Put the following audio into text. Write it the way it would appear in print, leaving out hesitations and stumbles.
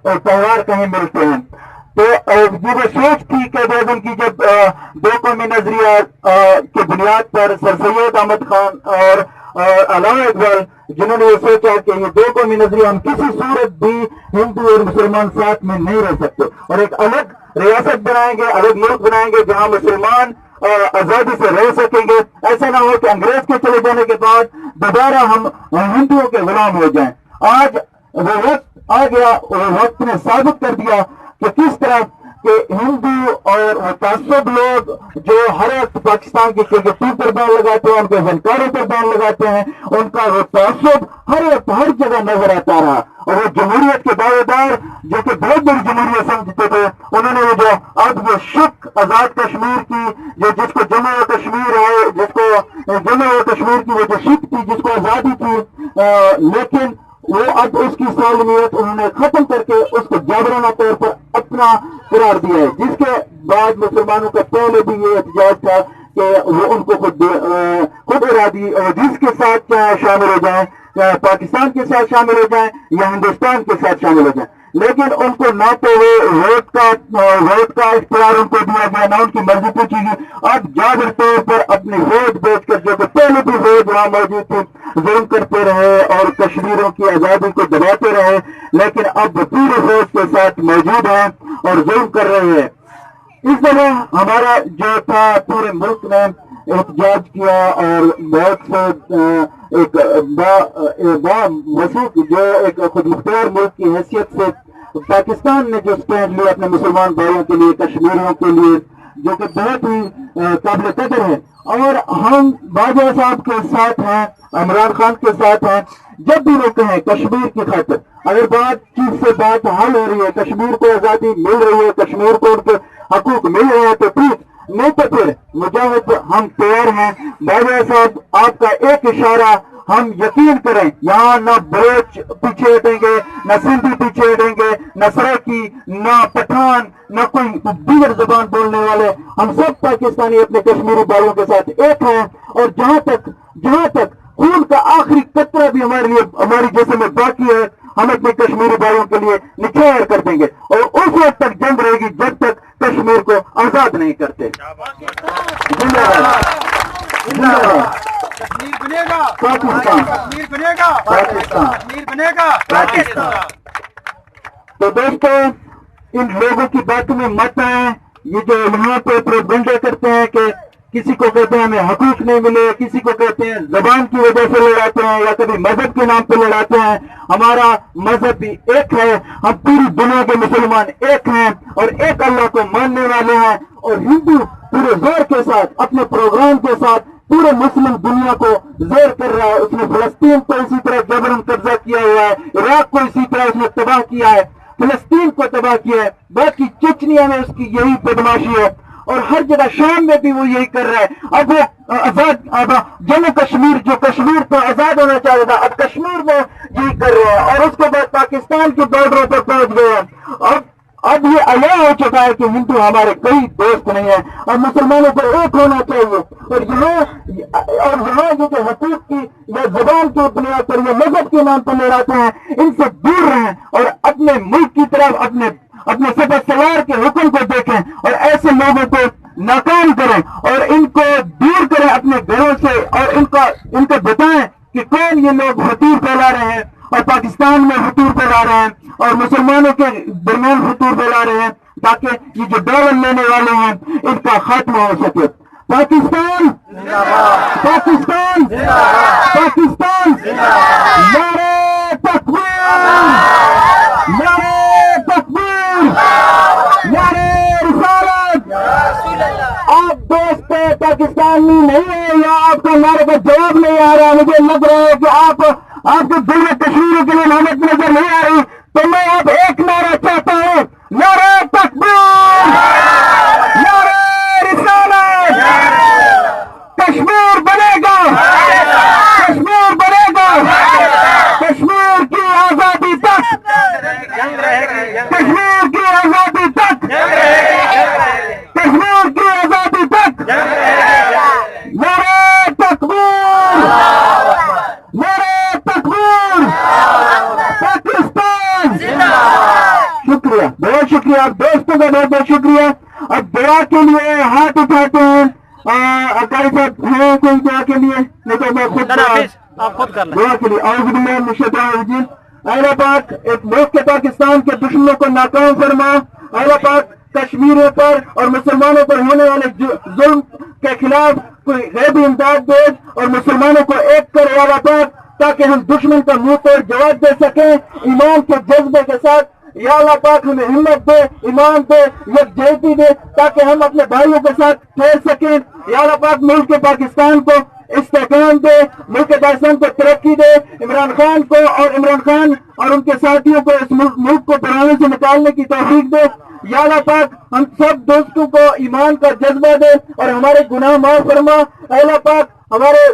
تہوار کہیں ملتے ہیں. تو یہ وہ سوچ تھی قائد اعظم کی جب دو قومی نظریہ کی بنیاد پر سر سید احمد خان اور علامہ اقبال جنہوں نے یہ سوچا کہ یہ دو قومی نظریہ ہم کسی صورت بھی ہندو اور مسلمان ساتھ میں نہیں رہ سکتے اور ایک الگ ریاست بنائیں گے, الگ ملک بنائیں گے جہاں مسلمان آزادی سے رہ سکیں گے. ایسا نہ ہو کہ انگریز کے چلے جانے کے بعد دوبارہ ہم ہندوؤں کے غلام ہو جائیں. آج وہ وقت آ گیا, وہ وقت نے ثابت کر دیا کہ کس طرح کہ ہندو اور متعصب لوگ جو ہر وقت پاکستان کی کرکٹوں پر بین لگاتے ہیں, ان کے فنکاروں پر بین لگاتے ہیں, ان کا وہ تعصب ہر وقت ہر جگہ نظر آتا رہا. اور وہ جمہوریت کے دعوے دار جو کہ بہت بڑی جمہوریت سمجھتے تھے, انہوں نے وہ جو اب وہ شک آزاد کشمیر کی جو جس کو جموں و کشمیر ہے, جس کو جموں و کشمیر کی وہ جو شک تھی جس کو آزادی تھی, لیکن وہ اب اس کی سالمیت انہوں نے ختم کر کے اس کو جابرانہ طور پر اپنا قرار دیا ہے. جس کے بعد مسلمانوں کا پہلے بھی یہ احتجاج تھا کہ وہ ان کو خود ارادی اور جس کے ساتھ چاہے شامل ہو جائیں, پاکستان کے ساتھ شامل ہو جائیں یا ہندوستان کے ساتھ شامل ہو جائیں, لیکن ان کو نہ تو وہ ووٹ کا اختیار ان کو دیا گیا, نہ ان کی مرضی پوچھی گئی. اب جابر طور پر اپنی ووٹ بیچ کر جو کہ پہلے بھی ووٹ وہاں موجود تھی ظلم کرتے رہے اور کشمیروں کی آزادی کو دباتے رہے, لیکن اب پورے فوج کے ساتھ موجود ہیں اور ظلم کر رہے ہیں. اس طرح ہمارا جو تھا پورے ملک نے احتجاج کیا اور بہت سے ایک وسیع جو ایک خود مختار ملک کی حیثیت سے پاکستان نے جو اسٹینڈ لیا اپنے مسلمان بھائیوں کے لیے, کشمیریوں کے لیے, جو کہ بہت ہی قابل قدر ہے. اور ہم باجوہ صاحب کے ساتھ ہیں, عمران خان کے ساتھ ہیں. جب بھی وہ کہیں کشمیر کی خاطر اگر بات چیز سے بات حل ہو رہی ہے, کشمیر کو آزادی مل رہی ہے, کشمیر کو ان کے حقوق مل رہے ہیں تو ٹھیک, نہیں تو پھر مجاہد ہم تیار ہیں. باجوہ صاحب آپ کا ایک اشارہ ہم یقین کریں, یہاں نہ بلوچ پیچھے ہٹیں گے, نہ سندھی پیچھے ہٹیں گے, نہ سرائکی, نہ پٹھان, نہ کوئی دیگر زبان بولنے والے, ہم سب پاکستانی اپنے کشمیری بھائیوں کے ساتھ ایک ہیں. اور جہاں تک خون کا آخری قطرہ بھی ہماری جسم میں باقی ہے, ہم اپنے کشمیری بھائیوں کے لیے نچھاور کر دیں گے اور اس وقت تک جنگ رہے گی جب تک کشمیر کو آزاد نہیں کرتے. زندہ باد, زندہ باد. کشمیر بنے گا پاکستان, کشمیر بنے گا پاکستان, کشمیر بنے گا پاکستان. تو دوستو ان لوگوں کی باتوں میں مت آئیں. یہ جو یہاں پہ پروپیگنڈا کرتے ہیں کہ کسی کو کہتے ہیں ہمیں حقوق نہیں ملے, کسی کو کہتے ہیں زبان کی وجہ سے لڑاتے ہیں یا کبھی مذہب کے نام پہ لڑاتے ہیں. ہمارا مذہب بھی ایک ہے, ہم پوری دنیا کے مسلمان ایک ہیں اور ایک اللہ کو ماننے والے ہیں. اور ہندو پورے زور کے ساتھ اپنے پروگرام کے ساتھ پورے مسلم دنیا کو زیر کر رہا ہے. اس نے فلسطین کو اسی طرح جبرن قبضہ کیا ہوا ہے, عراق کو اسی طرح اس نے تباہ کیا ہے, فلسطین کو تباہ کیا ہے, باقی چچنیا میں اس کی یہی بدماشی ہے اور ہر جگہ شام میں بھی وہ یہی کر رہا ہے. اب وہ آزاد جموں کشمیر جو کشمیر تو آزاد ہونا چاہتا تھا, اب کشمیر میں یہی کر رہے ہیں اور اس کے بعد پاکستان کی بارڈروں پر پہنچ گئے ہیں. اب یہ عیاں ہو چکا ہے کہ ہندو ہمارے کوئی دوست نہیں ہے اور مسلمانوں کو ایک ہونا چاہیے. اور یہاں یہ جو حقوق کی یا زبان کی بنیاد پر یا مذہب کے نام پر لڑاتے ہیں, ان سے دور رہیں اور اپنے ملک کی طرف اپنے سپہ سالار کے حکم کو دیکھیں اور ایسے لوگوں کو ناکام کریں اور ان کو دور کریں اپنے گھروں سے اور ان کو بتائیں کہ کون یہ لوگ فتور پھیلا رہے ہیں اور پاکستان میں فتور پھیلا رہے ہیں اور مسلمانوں کے درمیان فتور پھیلا رہے ہیں, تاکہ یہ جو ڈاول لینے والے ہیں ان کا خاتمہ ہو سکے. پاکستان پاکستان پاکستان, نعرہ تکبیر, نعرہ تکبیر, نعرہ رسالت. آپ دوست پاکستانی نہیں ہیں یا آپ کا نعرے کا جواب نہیں آ رہا, مجھے لگ رہا ہے کہ آپ کو دل میں کشمیر کے لیے محنت نظر نہیں آ رہی, تو میں اب ایک نعرہ چاہتا ہوں, نعرہ تکبیر, نعرہ رسالت. کشمیر بنے گا, کشمیر بنے گا, کشمیر کی آزادی تک, کشمیر کی آزادی تک, کشمیر کی آزادی تک. نعرہ تکبیر, نعرہ تکبیر. پاکستان شکریہ، بہت شکریہ آپ دوستوں کا، بہت بہت شکریہ. اب دعا کے لیے ہاتھ اٹھاتے ہیں. قاری صاحب ہیں کوئی دعا کے لیے؟ نہیں تو میں خود آپ خود کر لیں. دعا کے لیے. اعوذ باللہ من الشیطان الرجیم. اللہ پاک ایک ملک کے پاکستان کے دشمنوں کو ناکام فرما. اللہ پاک کشمیریوں پر اور مسلمانوں پر ہونے والے ظلم کے خلاف کوئی غیبی امداد دے اور مسلمانوں کو ایک کرے اللہ پاک، تاکہ ہم دشمن کا منہ توڑ جواب دے سکیں ایمان کے جذبے کے ساتھ. یا اللہ پاک ہمیں ہمت دے، ایمان دے، یکجہتی دے، تاکہ ہم اپنے بھائیوں کے ساتھ ٹھہر سکیں. یا اللہ پاک ملک پاکستان کو استحکام دے، ملک پاکستان کو ترقی دے، عمران خان کو اور عمران خان اور ان کے ساتھیوں کو اس ملک کو پرانے سے نکالنے کی توفیق دے. یا اللہ پاک ہم سب دوستوں کو ایمان کا جذبہ دے اور ہمارے گناہ معاف فرما. اللہ پاک ہمارے